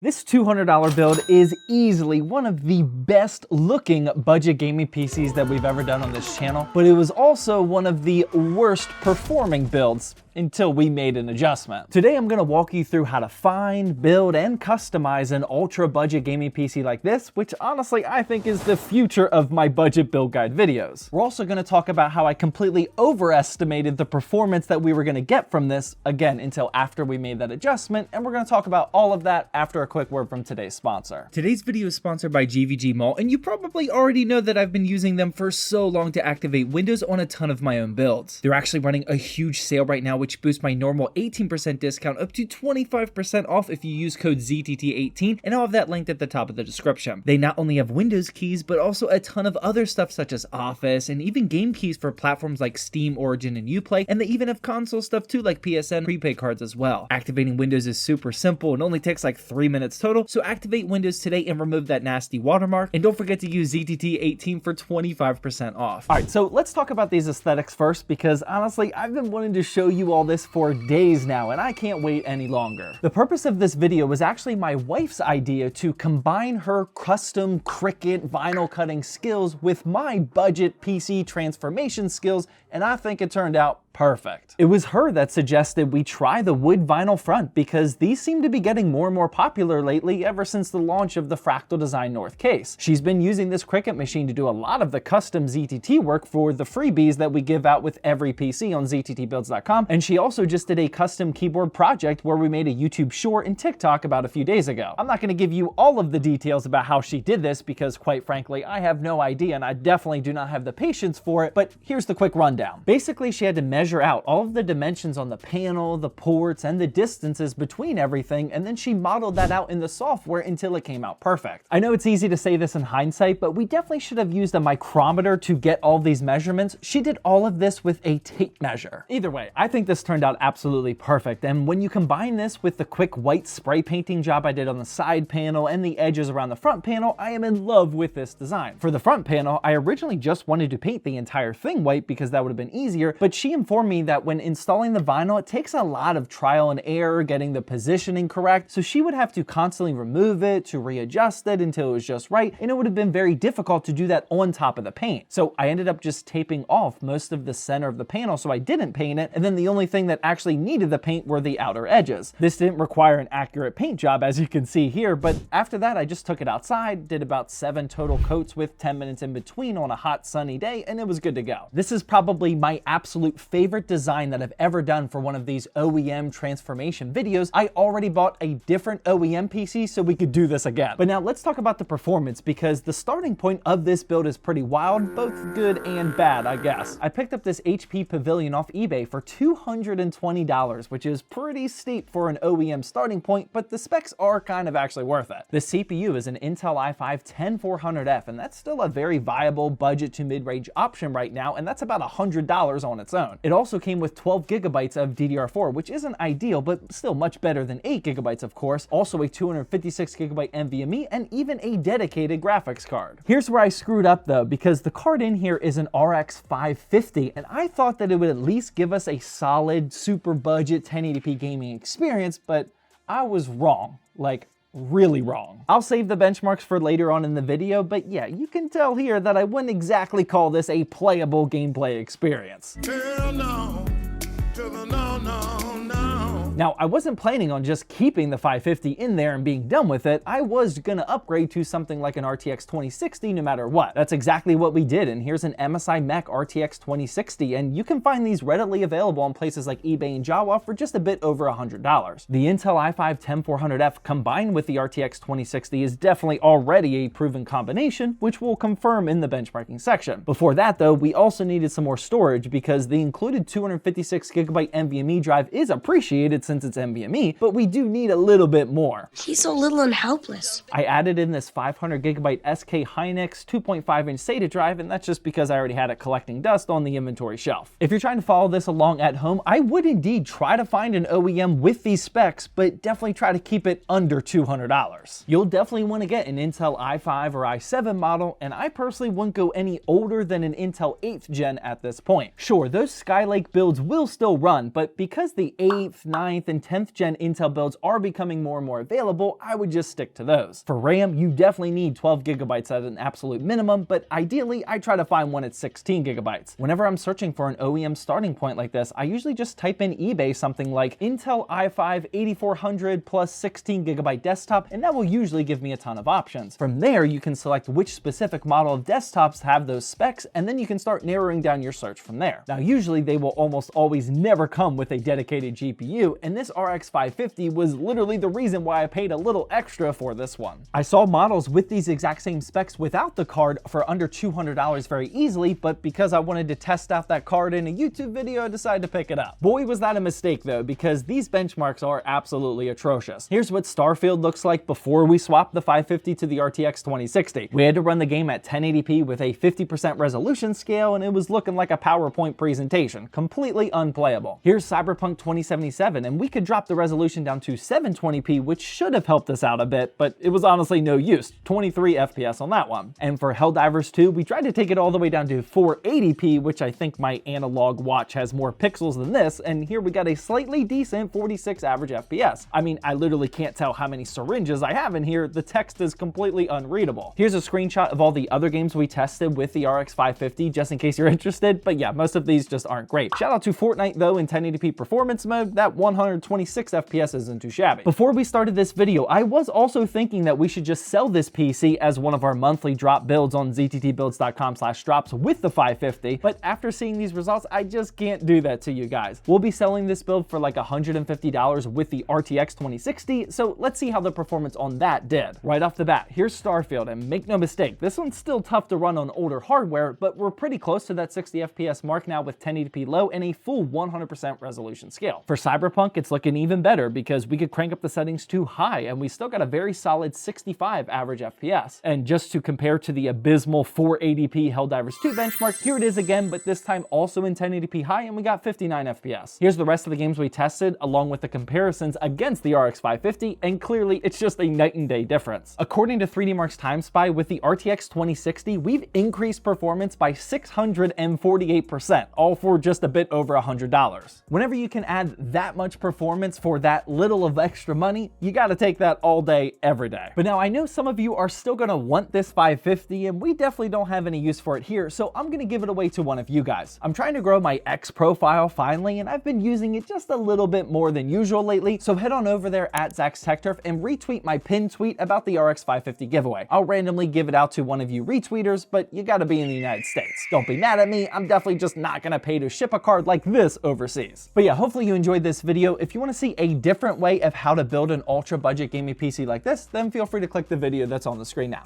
This $200 build is easily one of the best looking budget gaming PCs that we've ever done on this channel, but it was also one of the worst performing builds until we made an adjustment. Today I'm gonna walk you through how to find, build, and customize an ultra budget gaming PC like this, which honestly I think is the future of my budget build guide videos. We're also gonna talk about how I completely overestimated the performance that we were gonna get from this, again, until after we made that adjustment, and we're gonna talk about all of that after a quick word from today's sponsor. Today's video is sponsored by GVG Mall, and you probably already know that I've been using them for so long to activate Windows on a ton of my own builds. They're actually running a huge sale right now, which boosts my normal 18% discount up to 25% off if you use code ZTT18, and I'll have that linked at the top of the description. They not only have Windows keys, but also a ton of other stuff such as Office, and even game keys for platforms like Steam, Origin, and Uplay, and they even have console stuff too, like PSN prepaid cards as well. Activating Windows is super simple and only takes like 3 minutes total, so activate Windows today and remove that nasty watermark, and don't forget to use ZTT18 for 25% off. Alright, so let's talk about these aesthetics first, because honestly, I've been wanting to show you all this for days now, and I can't wait any longer. The purpose of this video was actually my wife's idea to combine her custom Cricut vinyl cutting skills with my budget PC transformation skills, and I think it turned out perfect. It was her that suggested we try the wood vinyl front because these seem to be getting more and more popular lately ever since the launch of the Fractal Design North case. She's been using this Cricut machine to do a lot of the custom ZTT work for the freebies that we give out with every PC on ZTTbuilds.com, and she also just did a custom keyboard project where we made a YouTube short and TikTok about a few days ago. I'm not going to give you all of the details about how she did this because quite frankly I have no idea, and I definitely do not have the patience for it, but here's the quick rundown. Basically, she had to measure out all of the dimensions on the panel, the ports, and the distances between everything, and then she modeled that out in the software until it came out perfect. I know it's easy to say this in hindsight, but we definitely should have used a micrometer to get all these measurements. She did all of this with a tape measure. Either way, I think this turned out absolutely perfect, and when you combine this with the quick white spray painting job I did on the side panel and the edges around the front panel, I am in love with this design. For the front panel, I originally just wanted to paint the entire thing white because that would have been easier, but she informed me that when installing the vinyl, it takes a lot of trial and error getting the positioning correct, so she would have to constantly remove it to readjust it until it was just right, and it would have been very difficult to do that on top of the paint. So I ended up just taping off most of the center of the panel so I didn't paint it, and then the only thing that actually needed the paint were the outer edges. This didn't require an accurate paint job, as you can see here, but after that I just took it outside, did about 7 total coats with 10 minutes in between on a hot sunny day, and it was good to go. This is probably my absolute favorite design that I've ever done for one of these OEM transformation videos. I already bought a different OEM PC so we could do this again. But now let's talk about the performance, because the starting point of this build is pretty wild, both good and bad, I guess. I picked up this HP Pavilion off eBay for $220, which is pretty steep for an OEM starting point, but the specs are kind of actually worth it. The CPU is an Intel i5-10400F, and that's still a very viable budget to mid-range option right now, and that's about $100 on its own. It also came with 12 gigabytes of DDR4, which isn't ideal, but still much better tthan 8 gigabytes, of course. Also a 256 gigabyte NVMe, and even a dedicated graphics card. Here's where I screwed up though, because the card in here is an RX 550, and I thought that it would at least give us a solid, super budget 1080p gaming experience, but I was wrong. Like, really wrong. I'll save the benchmarks for later on in the video, but yeah, you can tell here that I wouldn't exactly call this a playable gameplay experience. Hell no. No, no, no. Now, I wasn't planning on just keeping the 550 in there and being done with it. I was gonna upgrade to something like an RTX 2060 no matter what. That's exactly what we did, and here's an MSI Mech RTX 2060, and you can find these readily available on places like eBay and Jawa for just a bit over $100. The Intel i5-10400F combined with the RTX 2060 is definitely already a proven combination, which we'll confirm in the benchmarking section. Before that though, we also needed some more storage because the included 256 gigabyte NVMe drive is appreciated since it's NVMe, but we do need a little bit more. He's so little and helpless. I added in this 500 gigabyte SK Hynix 2.5-inch SATA drive, and that's just because I already had it collecting dust on the inventory shelf. If you're trying to follow this along at home, I would indeed try to find an OEM with these specs, but definitely try to keep it under $200. You'll definitely want to get an Intel i5 or i7 model, and I personally wouldn't go any older than an Intel 8th gen at this point. Sure, those Skylake builds will still run, but because the 8th, 9th, 9th and 10th gen Intel builds are becoming more and more available, I would just stick to those. For RAM, you definitely need 12 gigabytes at an absolute minimum, but ideally I try to find one at 16 gigabytes. Whenever I'm searching for an OEM starting point like this, I usually just type in eBay something like Intel i5 8400 plus 16 gigabyte desktop, and that will usually give me a ton of options. From there, you can select which specific model of desktops have those specs, and then you can start narrowing down your search from there. Now, usually they will almost always never come with a dedicated GPU, and this RX 550 was literally the reason why I paid a little extra for this one. I saw models with these exact same specs without the card for under $200 very easily, but because I wanted to test out that card in a YouTube video, I decided to pick it up. Boy, was that a mistake though, because these benchmarks are absolutely atrocious. Here's what Starfield looks like before we swapped the 550 to the RTX 2060. We had to run the game at 1080p with a 50% resolution scale, and it was looking like a PowerPoint presentation, completely unplayable. Here's Cyberpunk 2077, and we could drop the resolution down to 720p, which should have helped us out a bit, but it was honestly no use, 23 FPS on that one. And for Helldivers 2, we tried to take it all the way down to 480p, which I think my analog watch has more pixels than this, and here we got a slightly decent 46 average FPS. I mean, I literally can't tell how many syringes I have in here, the text is completely unreadable. Here's a screenshot of all the other games we tested with the RX 550, just in case you're interested, but yeah, most of these just aren't great. Shout out to Fortnite though in 1080p performance mode, that 126 FPS isn't too shabby. Before we started this video, I was also thinking that we should just sell this PC as one of our monthly drop builds on zttbuilds.com/drops with the 550, but after seeing these results, I just can't do that to you guys. We'll be selling this build for like $150 with the RTX 2060, so let's see how the performance on that did. Right off the bat, here's Starfield, and make no mistake, this one's still tough to run on older hardware, but we're pretty close to that 60 FPS mark now with 1080p low and a full 100% resolution scale. For Cyberpunk, it's looking even better because we could crank up the settings to high and we still got a very solid 65 average FPS. And just to compare to the abysmal 480p Helldivers 2 benchmark, here it is again, but this time also in 1080p high, and we got 59 FPS. Here's the rest of the games we tested along with the comparisons against the RX 550, and clearly it's just a night and day difference. According to 3D Mark's Time Spy, with the RTX 2060, we've increased performance by 648%, all for just a bit over $100. Whenever you can add that much performance for that little of extra money, you gotta take that all day, every day. But now I know some of you are still gonna want this 550, and we definitely don't have any use for it here, so I'm gonna give it away to one of you guys. I'm trying to grow my X profile finally, and I've been using it just a little bit more than usual lately, so head on over there at Zach's Tech Turf and retweet my pinned tweet about the RX 550 giveaway. I'll randomly give it out to one of you retweeters, but you gotta be in the United States. Don't be mad at me, I'm definitely just not gonna pay to ship a card like this overseas. But yeah, hopefully you enjoyed this video. If you wanna see a different way of how to build an ultra budget gaming PC like this, then feel free to click the video that's on the screen now.